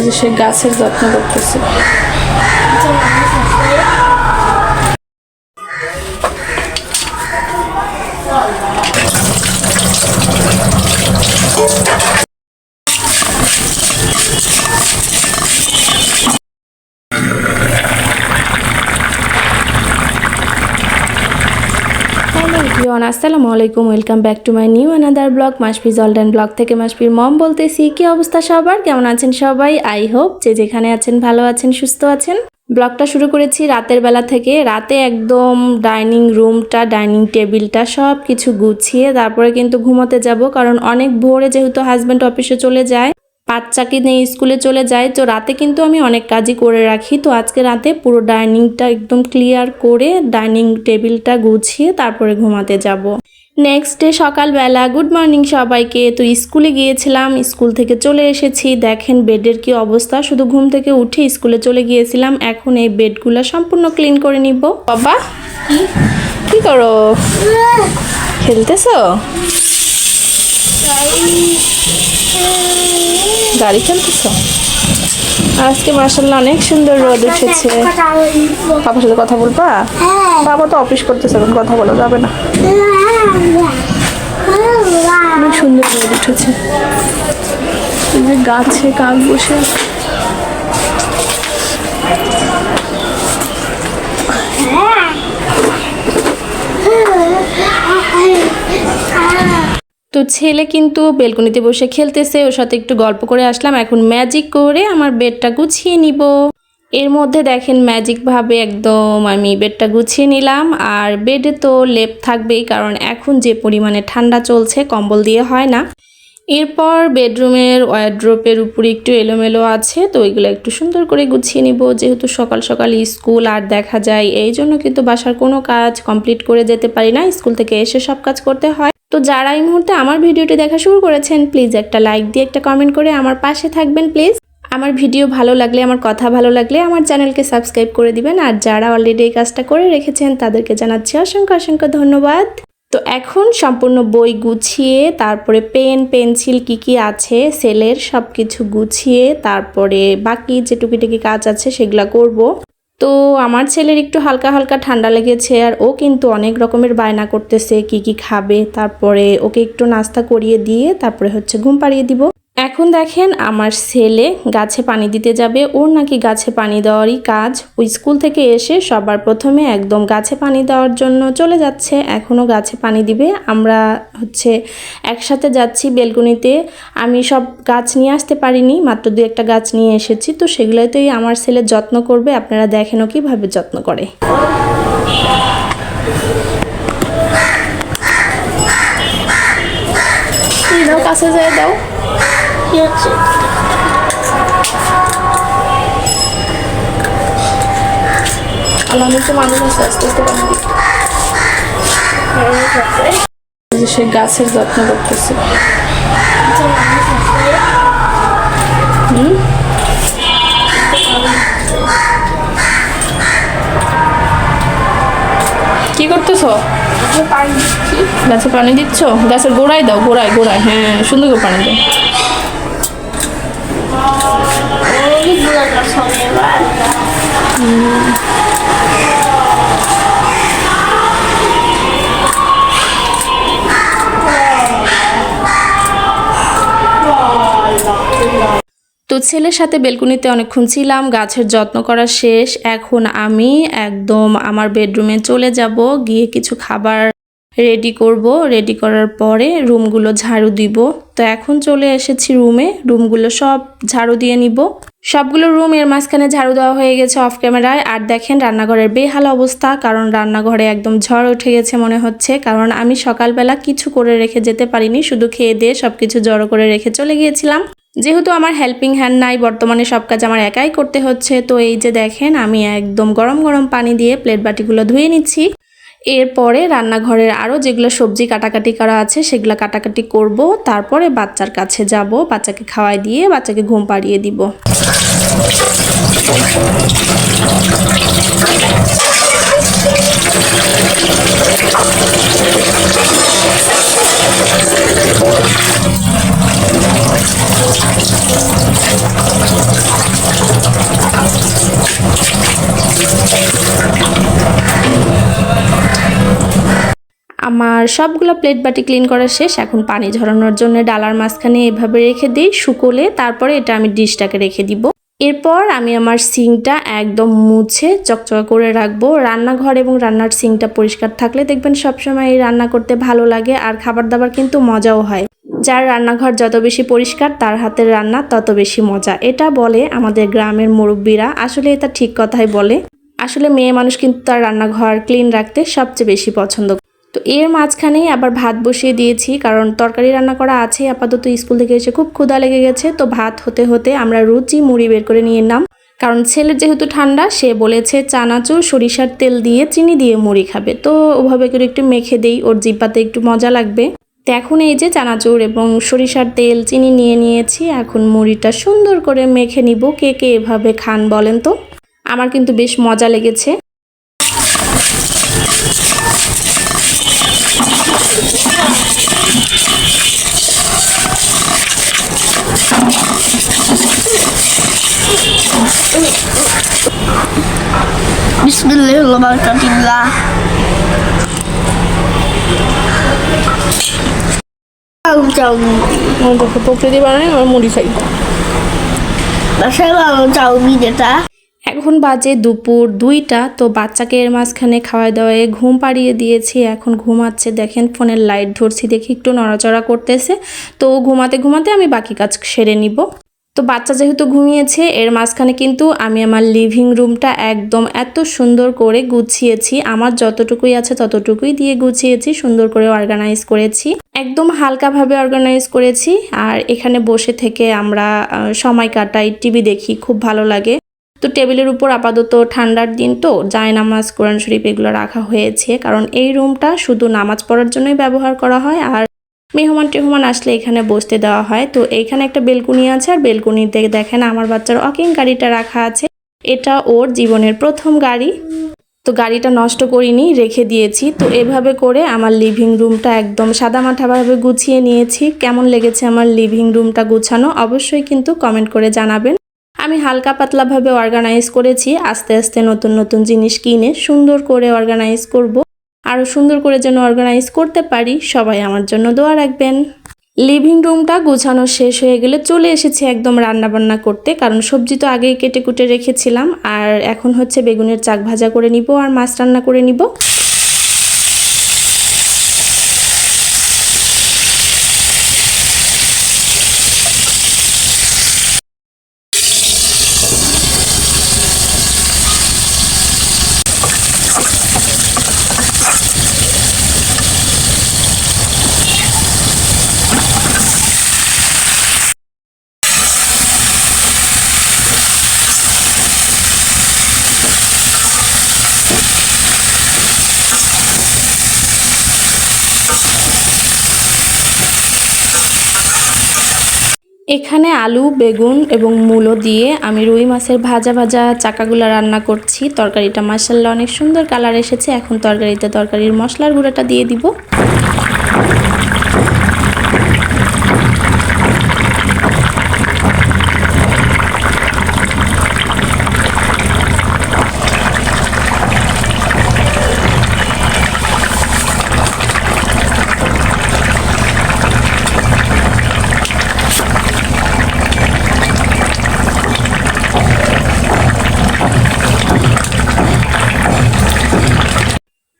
যে সে গাছের যত্ন করতেছে। আসসালামু আলাইকুম, welcome back to my new another blog. Masfiz অলডেন ব্লগ থেকে মাসফির মম বলতেছি। কি অবস্থা সবার, কেমন আছেন সবাই? আই হোপ যে যেখানে আছেন ভালো আছেন, সুস্থ আছেন। ব্লগটা শুরু করেছি রাতের বেলা থেকে। রাতে একদম ডাইনিং রুমটা, ডাইনিং টেবিলটা সব কিছু গুছিয়ে তারপরে কিন্তু ঘুমোতে যাব, কারণ অনেক ভোরে যেহেতু হাজব্যান্ড অফিসে চলে যায়, বাচ্চাকে নিয়ে স্কুলে চলে যায়, তো রাতে কিন্তু আমি অনেক কাজই করে রাখি। তো আজকে রাতে পুরো ডাইনিংটা একদম ক্লিয়ার করে ডাইনিং টেবিলটা গুছিয়ে তারপরে ঘুমাতে যাব। নেক্সট ডে সকালবেলা, গুড মর্নিং সবাইকে। তো স্কুলে গিয়েছিলাম, স্কুল থেকে চলে এসেছি। দেখেন বেডের কি অবস্থা, শুধু ঘুম থেকে উঠে স্কুলে চলে গিয়েছিলাম। এখন এই বেডগুলো সম্পূর্ণ ক্লিন করে নিব। বাবা কি করো, খেলতেছো? গাড়ি খেলতেছো? আজকে মাশাআল্লাহ অনেক সুন্দর রোদ উঠেছে। বাবার সাথে কথা বলবা? বাবা তো অফিস করতেছে, এখন কথা বলা যাবে না। অনেক সুন্দর রোদ উঠেছে। গাছে কাক বসে তো ছেলে কিন্তু বেলকনিতে বসে খেলতেছে, ওর সাথে একটু গল্প করে আসলাম। এখন ম্যাজিক করে আমার বেডটা গুছিয়ে নিব। এর মধ্যে দেখেন ম্যাজিক ভাবে একদম আমি বেডটা গুছিয়ে নিলাম। আর বেডে তো লেপ থাকবেই, কারণ এখন যে পরিমাণে ঠান্ডা চলছে কম্বল দিয়ে হয় না। এরপর বেডরুমের ওয়ারড্রোপের উপরে একটু এলোমেলো আছে, তো ওইগুলো একটু সুন্দর করে গুছিয়ে নিব। যেহেতু সকাল সকাল স্কুল আর দেখা যায়, এই জন্য কিন্তু বাসার কোনো কাজ কমপ্লিট করে যেতে পারি না, স্কুল থেকে এসে সব কাজ করতে হয়। তো যারা এই মুহূর্তে আমার ভিডিওটি দেখা শুরু করেছেন, প্লিজ একটা লাইক দিয়ে একটা কমেন্ট করে আমার পাশে থাকবেন প্লিজ। আমার ভিডিও ভালো লাগলে, আমার কথা ভালো লাগলে আমার চ্যানেলকে সাবস্ক্রাইব করে দিবেন। আর যারা অলরেডি এই কাজটা করে রেখেছেন তাদেরকে জানাচ্ছি অসংখ্য অসংখ্য ধন্যবাদ। তো এখন সম্পূর্ণ বই গুছিয়ে তারপরে পেন পেন্সিল কি আছে সেলের সব কিছু গুছিয়ে তারপরে বাকি যে টুকিটাকি কাজ আছে সেগুলো করব। তো আমার ছেলের একটু হালকা হালকা ঠান্ডা লেগেছে, আর ও কিন্তু অনেক রকমের বায়না করতেছে কি খাবে। তারপরে ওকে একটু নাস্তা করিয়ে দিয়ে তারপরে ঘুম পাড়িয়ে দিব। এখন দেখেন আমার ছেলে গাছে পানি দিতে যাবে। ওর নাকি গাছে পানি দেওয়ারই কাজ। ওই স্কুল থেকে এসে সবার প্রথমে একদম গাছে পানি দেওয়ার জন্য চলে যাচ্ছে। এখনও গাছে পানি দিবে। আমরা একসাথে যাচ্ছি বেলকনিতে। আমি সব গাছ নিয়ে আসতে পারিনি, মাত্র 2-1টা গাছ নিয়ে এসেছি। তো সেগুলোতেই আমার ছেলে যত্ন করবে। আপনারা দেখেনও কীভাবে যত্ন করে। কাছে যেয়ে দাও। সে গাছের যত্ন করতেছে। কি করতেছো? গাছে পানি দিচ্ছ? গাছের গোড়ায় দাও, গোড়ায় গোড়ায়। হ্যাঁ, সুন্দর করে পানি দাও। তো ছেলের সাথে বেলকনিতে অনেকক্ষণ ছিলাম, গাছের যত্ন করা শেষ। এখন আমি একদম আমার বেডরুমে চলে যাব, গিয়ে কিছু খাবার রেডি করব। রেডি করার পরে রুমগুলো ঝাড়ু দিব। তো এখন চলে এসেছি রুমে, রুমগুলো সব ঝাড়ু দিয়ে নিব। সবগুলো রুম এর মাঝখানে ঝাড়ু দেওয়া হয়ে গেছে অফ ক্যামেরায়। আর দেখেন রান্নাঘরের বেহাল অবস্থা, কারণ রান্নাঘরে একদম ঝড় উঠে গেছে মনে হচ্ছে। কারণ আমি সকালবেলা কিছু করে রেখে যেতে পারিনি, শুধু খেয়ে দিয়ে সবকিছু জড়ো করে রেখে চলে গিয়েছিলাম। যেহেতু আমার হেল্পিং হ্যান্ড নাই, বর্তমানে সব কাজ আমার একাই করতে হচ্ছে। তো এই যে দেখেন আমি একদম গরম গরম পানি দিয়ে প্লেট বাটিগুলো ধুয়ে নিচ্ছি। এরপরে রান্নাঘরের আরও যেগুলো সবজি কাটাকাটি করা আছে সেগুলো কাটাকাটি করব। তারপরে বাচ্চার কাছে যাব, বাচ্চাকে খাওয়াই দিয়ে বাচ্চাকে ঘুম পাড়িয়ে দিব। আমার সবগুলো প্লেট বাটি ক্লিন করা শেষ। এখন পানি ঝরানোর জন্য ডালার মাঝখানে এভাবে রেখে দিই শুকোলে, তারপরে এটা আমি ডিশটাকে রেখে দিব। এরপর আমি আমার সিঙ্কটা একদম মুছে চকচকা করে রাখবো। রান্নাঘর এবং রান্নার সিঙ্কটা পরিষ্কার থাকলে দেখবেন সবসময় এই রান্না করতে ভালো লাগে, আর খাবার দাবার কিন্তু মজাও হয়। যার রান্নাঘর যত বেশি পরিষ্কার তার হাতের রান্না তত বেশি মজা, এটা বলে আমাদের গ্রামের মুরব্বীরা। আসলে এটা ঠিক কথাই বলে। আসলে মেয়ে মানুষ কিন্তু তার রান্নাঘর ক্লিন রাখতে সবচেয়ে বেশি পছন্দ। তো এর মাঝখানেই আবার ভাত বসিয়ে দিয়েছি, কারণ তরকারি রান্না করা আছে। আপাতত স্কুল থেকে এসে খুব ক্ষুধা লেগে গেছে, তো ভাত হতে হতে আমরা রুচি মুড়ি বের করে নিয়ে এলাম। কারণ ছেলের যেহেতু ঠান্ডা, সে বলেছে চানাচুর সরিষার তেল দিয়ে চিনি দিয়ে মুড়ি খাবে, তো ওভাবে করে একটু মেখে দেই, ওর জিব্বাতে একটু মজা লাগবে। তো এখন এই যে চানাচুর এবং সরিষার তেল চিনি নিয়ে নিয়েছি, এখন মুড়িটা সুন্দর করে মেখে নিব। কে কে এভাবে খান বলেন তো? আমার কিন্তু বেশ মজা লেগেছে। বিসমিল্লাহিররহমানিররহিম। প্রকৃতি বানায় আর মুড়ি খাই। চাউমিন এটা। এখন বাজে দুপুর 2টা। তো বাচ্চাকে এর মাঝখানে খাওয়া দাওয়ায় ঘুম পাড়িয়ে দিয়েছি, এখন ঘুমাচ্ছে। দেখেন ফোনের লাইট ধরছি দেখি একটু নড়াচড়া করতেছে। তো ঘুমাতে ঘুমাতে আমি বাকি কাজ সেরে নিব। তো বাচ্চা যেহেতু ঘুমিয়েছে, এর মাঝখানে কিন্তু আমি আমার লিভিং রুমটা একদম এত সুন্দর করে গুছিয়েছি। আমার যতটুকুই আছে ততটুকুই দিয়ে গুছিয়েছি, সুন্দর করে অর্গানাইজ করেছি, একদম হালকাভাবে অর্গানাইজ করেছি। আর এখানে বসে থেকে আমরা সময় কাটাই, টিভি দেখি, খুব ভালো লাগে। তো টেবিলের উপর আপাতত ঠান্ডার দিন তো জায়নামাজ, কোরআন শরীফ এগুলো রাখা হয়েছে, কারণ এই রুমটা শুধু নামাজ পড়ার জন্যই ব্যবহার করা হয়, আর মেহমান আসলে এখানে বসতে দেওয়া হয়। তো এইখানে একটা বেলকুনি আছে, আর বেলকুনিতে দেখেন আমার বাচ্চার ওয়াকিং গাড়িটা রাখা আছে। এটা ওর জীবনের প্রথম গাড়ি, তো গাড়িটা নষ্ট করিনি, রেখে দিয়েছি। তো এভাবে করে আমার লিভিং রুমটা একদম সাদামাটাভাবে গুছিয়ে নিয়েছি। কেমন লেগেছে আমার লিভিং রুমটা গুছানো অবশ্যই কিন্তু কমেন্ট করে জানাবেন। আমি হালকা পাতলাভাবে অর্গানাইজ করেছি, আস্তে আস্তে নতুন নতুন জিনিস কিনে সুন্দর করে অর্গানাইজ করব। আরও সুন্দর করে যেন অর্গানাইজ করতে পারি, সবাই আমার জন্য দোয়া রাখবেন। লিভিং রুমটা গুছানো শেষ হয়ে গেলে চলে এসেছি একদম রান্নাবান্না করতে, কারণ সবজি তো আগেই কেটে কুটে রেখেছিলাম। আর এখন হচ্ছে বেগুনের চাক ভাজা করে নিব আর মাছ রান্না করে নিব। এখানে আলু, বেগুন এবং মূলো দিয়ে আমি রুই মাছের ভাজা ভাজা চাকাগুলো রান্না করছি। তরকারিটা মাশাআল্লাহ অনেক সুন্দর কালার এসেছে। এখন তরকারিতে তরকারির মশলার গুঁড়োটা দিয়ে দিব।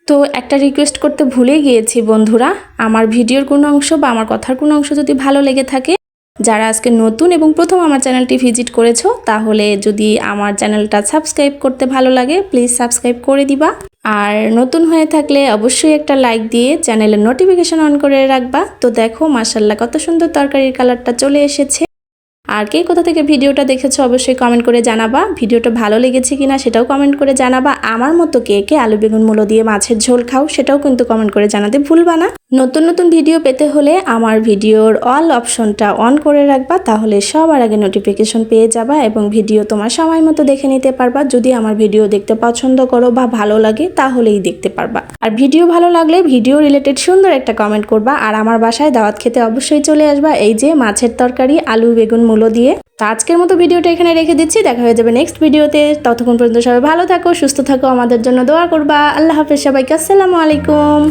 তো একটা রিকোয়েস্ট করতে ভুলে গিয়েছি বন্ধুরা, আমার ভিডিওর কোনো অংশ বা আমার কথার কোনো অংশ যদি ভালো লেগে থাকে, যারা আজকে নতুন এবং প্রথম আমার চ্যানেলটি ভিজিট করেছো, তাহলে যদি আমার চ্যানেলটা সাবস্ক্রাইব করতে ভালো লাগে প্লিজ সাবস্ক্রাইব করে দিবা। আর নতুন হয়ে থাকলে অবশ্যই একটা লাইক দিয়ে চ্যানেলের নোটিফিকেশন অন করে রাখবা। তো দেখো মাশাআল্লাহ কত সুন্দর তরকারির কালারটা চলে এসেছে। আর কে কোথা থেকে ভিডিওটা দেখেছো অবশ্যই কমেন্ট করে জানাবা। ভিডিওটা ভালো লেগেছে কিনা সেটাও কমেন্ট করে জানাবা। আমার মতো কে কে আলু বেগুন মূলো দিয়ে মাছের ঝোল খাও সেটাও কিন্তু কমেন্ট করে জানাতে ভুলবা না। নতুন নতুন ভিডিও পেতে হলে আমার ভিডিওর অল অপশনটা অন করে রাখবা, তাহলে সবার আগে নোটিফিকেশন পেয়ে যাবা এবং ভিডিও তোমার সময় মতো দেখে নিতে পারবা। যদি আমার ভিডিও দেখতে পছন্দ করো বা ভালো লাগে তাহলেই দেখতে পারবা। আর ভিডিও ভালো লাগলে ভিডিও রিলেটেড সুন্দর একটা কমেন্ট করবা। আর আমার বাসায় দাওয়াত খেতে অবশ্যই চলে আসবা। এই যে মাছের তরকারি আলু বেগুন মূলো দিয়ে। তো আজকের মতো ভিডিওটা এখানে রেখে দিচ্ছি, দেখা হয়ে যাবে নেক্সট ভিডিওতে। ততক্ষণ পর্যন্ত সবাই ভালো থাকো, সুস্থ থাকো, আমাদের জন্য দোয়া করবা। আল্লাহ হাফেজ সবাইকে, আসসালামু আলাইকুম।